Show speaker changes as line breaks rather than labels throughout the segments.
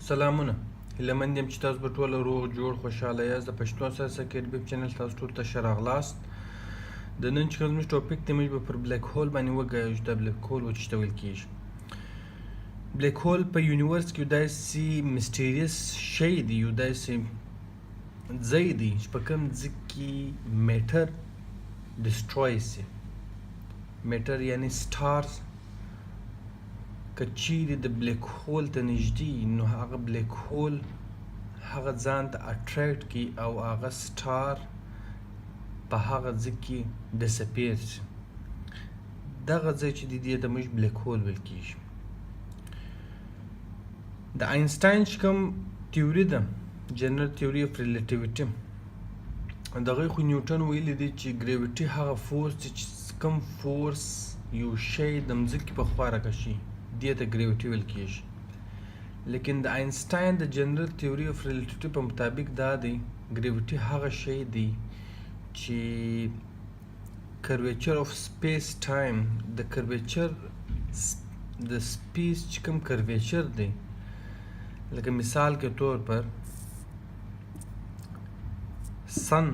سلامونه هیله مند یم چې تاسو به ټوله روغ جوړ خوشحاله یاست. د پښتو ساینس اکیډمي چینل تاسو ټول ته ښه راغلاست. د نن چې کوم زموږ ټاپک دی موږ به پر بلیک هول باندې وګایو چې دا بلیک هول ورته څه ویل کېږي. بلیک هول په یونیورس کې یو داسې مسټیریس شی دی، یو داسې ځای دی چې په کوم ځای کې میټر ډسټروی سي. میټر یعنی سټارز که چیرې د بلیک هول ته نږدې نو هغه بلیک هول هغه ځان ته اټریکټ کړي او هغه سټار په هغه ځای کې ډسپیر شي. دغه ځای چې دی دې ته موږ بلیک هول ویل کېږي. د آینسټاین چې کوم تیوري ده، جنرل تیوري اف ریلیټیویټي، دغه خو نیوټن ویلی دی چې ګریویټي هغه فورس دی چې کوم فورس یو شی د مځکې په خوا راکشي دې ته ګریویټي ویل کېږي. لیکن د آینسټاین د جنرل تیوري اف ریلیټیویټي په مطابق دا دی ګریویټي هغه شی دی چې کرویچر اف سپیس ټایم، د کرویچر د سپیس چې کوم کرویچر دی، لکه مثال کے طور پر سن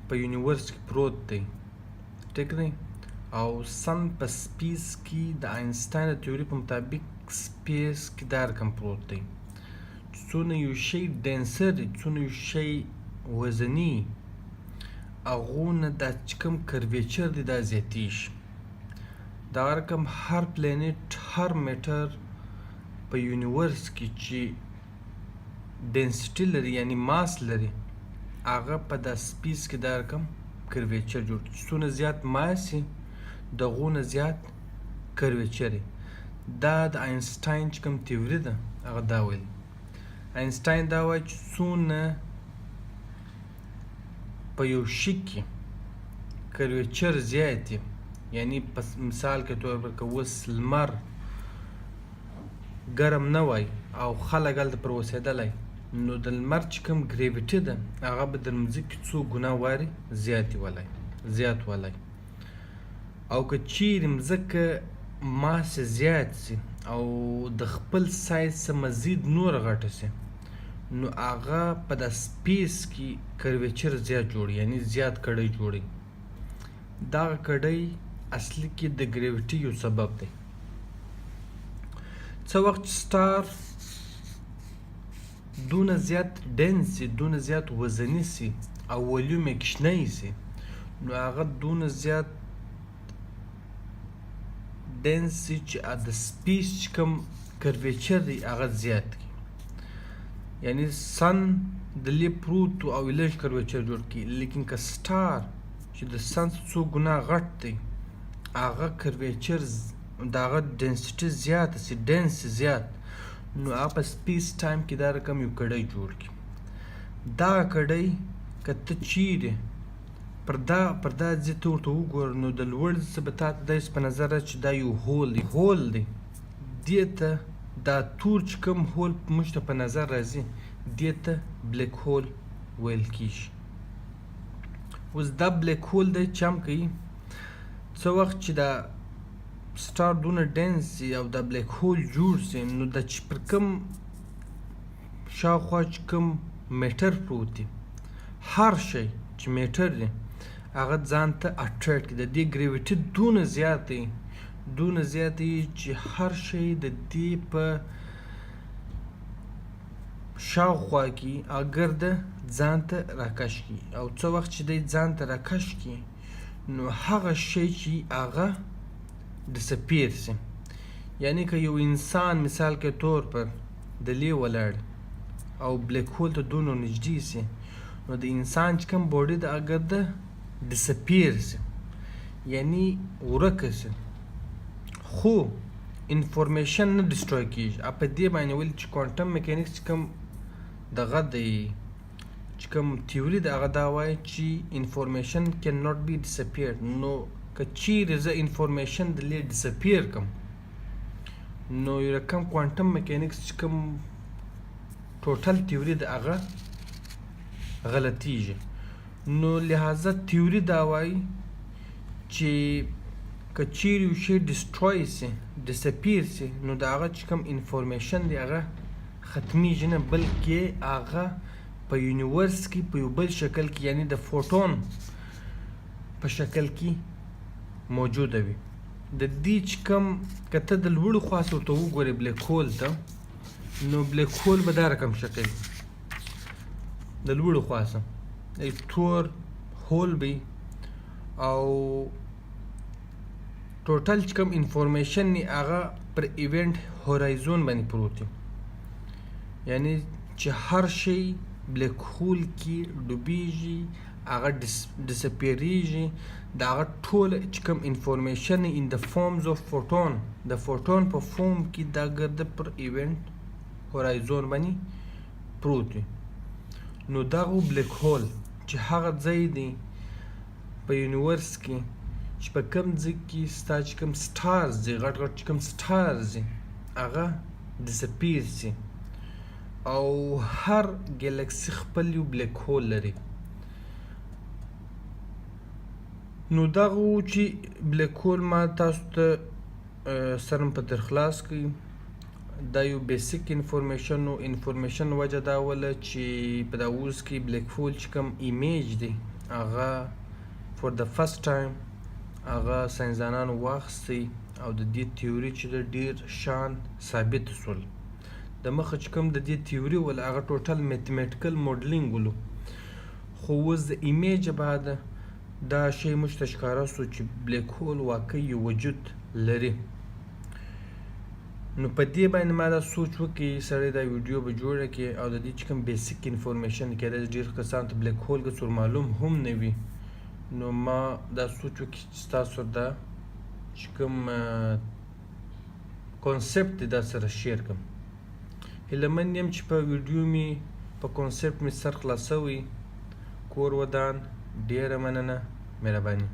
په یونیورس کې پروت دی، ټیک دی، او سن په سپیس کې د آینسټاین د تیوري په مطابق سپیس کې دا رقم پروت دی. څونه یو شی ډینسر دی، څونه یو شی وزني، هغونه دا چې کوم کرویچر دی دا زیاتیږي. دغه رقم هر پلانیټ، هر میټر په یونیورس کې چې ډینسټي لري یعنی ماس لري، هغه په دا سپیس کې دا رقم کرویچر جوړ کړي. څونه زیات ماس وي دغونه زیات کرویچر وي. دا د آینسټاین چې کوم تیوري ده هغه دا ویل. آینسټاین دا وایي چې څونه په یو شي کې کرویچر زیات وي، یعنی په مثال کې طور پر که اوس لمر ګرم نه وای او خلک هلته پر اوسېدلی، نو د لمر چې کوم ګریویټي ده هغه به د مځکې څو ګنا وارې زیات ولی. او که چیرې مځکه ماس زیات سي او د خپل سایز څخه مزید نور غټه سي، نو هغه په د سپیس کې کرویچر زیات جوړي، یعنی زیات کړۍ جوړي. دغه کړۍ اصلي کې د ګریویټي یو سبب دی. څه وخت سټار دونه زیات ډینس سي، دونه زیات وزني سي او ولیوم یې کوچنی سي، نو هغه دونه زیات ډینس سي چې د سپیس چې کوم کرویچر دی هغه زیات کړي. یعنی سن د لې پروت او لږ کرویچر جوړ کړي. لیکن که سټار چې د سن څو ګنا غټ دی هغه کرویچر د هغه ډینسټي زیاته سي، ډینس زیات، نو هغه په سپیس ټایم کې دا رقم یو کړۍ جوړ کړي. دغه کړۍ که ته چیرې پر دا ځای ته ورته وګورې نو د لوړ څه به تا ته داسې په نظر راشي چې دا یو هول دی. دې ته دا تور چې کوم هول موږ ته په نظر راځي دې ته بلیک هول ویل کېږي. اوس دا بلیک هول دی چې هم کوي څه وخت چې دا سټار دونه ډینس سي او دا بلیک هول جوړ سي، نو دا چې پر کوم شاوخوا چې کوم میټر پروت دی، هر شی چې میټر دی هغه ځان ته اټریکټ کړي. د دې ګریویټي دونه زیات دی چې هر شی د دې په شاوخوا کې اگر د ځان ته راکش کړي، او څه وخت چې دی ځان ته راکش کړي نو هغه شی چې هغه ډسپیر سي. یعنی که یو انسان مثال کے طور پر دلی ولاړ او بلیک هول ته دونه نږدې سي، نو د انسان چې کوم باډي د اگر د ډسپیر سي، یعنی ورکه سي، خو انفورمیشن نه ډسټروی کېږي. په دې باندې ویل چې کوانټم میکانیکس چې کوم دغه دی چې کوم تیوري د هغه دا وایي چې انفورمیشن کین ناٹ بی ډسپیرډ. نو که چیرې زه انفورمیشن د لې ډسپیر کم نو یو رقم کوانټم میکانیکس چې کوم ټوټل تیوري د هغه غلطیږي. نو لہذا تیوري دا وایي چې که چیرې یو شی ډسټروی سي، ډسپیر سي، نو د هغه چې کوم انفورمیشن دی هغه ختمیږي نه، بلکې هغه په یونیورس کې په یو بل شکل کې یعنی د فوټون په شکل کې موجوده وي. د دې چې کوم که ته د لوړو خواص ورته وګورې بلیک هول ته، نو بلیک هول به دا رقم شکل وي د لوړو خواصه تور هول وي، او ټوټل چې کوم انفورمیشن وي هغه پر ایونټ هورایزون باندې پروت وي، یعنی چې هر شی بلیک هول کې ډوبیږي هغه ډسپیریږي، د هغه ټول چې کوم انفورمیشن ان د فارمز اف فوټون، د فوټون په فورم کې دا ګرده پر ایونټ هورایزون باندې پروت وي. نو دغه بلیک هول چې هغه ځای دی په یونیورس کې چې په کوم ځای کې ستا چې کوم سټارز دي، غټ غټ چې کوم سټارز دي هغه ډسپیر سي، او هر ګلیکسي خپل یو بلیک هول لري. نو دغه و چې بلیک هول ما تاسو ته سرم په درخلاص کړي، دا یو بیسیک انفورمیشن و. انفورمیشن وجه دا وله چې په دا اوس کې بلیک هول چې کوم ایمیج دی هغه فور د فرست ټایم هغه ساینسدانانو واخیستی، او د دې تیوري چې د ډیر شان ثابت سول. د مخه چې کوم د دې تیوري ول هغه ټوټل میتھمیټیکل موډلینګ ولو، خو اوس د ایمیج بعد دا شی موږ ته ښکاره سو چې بلیک هول واقعي یو وجود لري. نو په دې باندې ما دا سوچ وکړي سړی دا ویډیو به جوړه کړي، او د دې چې کوم بیسیک انفورمیشن کېدای شي ډېر کسانو ته بلیک هول که څور معلوم هم نه وي، نو ما دا سوچ وکړي چې ستاسو دا چې کوم کانسپټ دی دا سره شیر کړم. هیله مند یم چې په ویډیو مې په کانسپټ مې سر خلاصوي. کور ودان، ډېره مننه، مهرباني.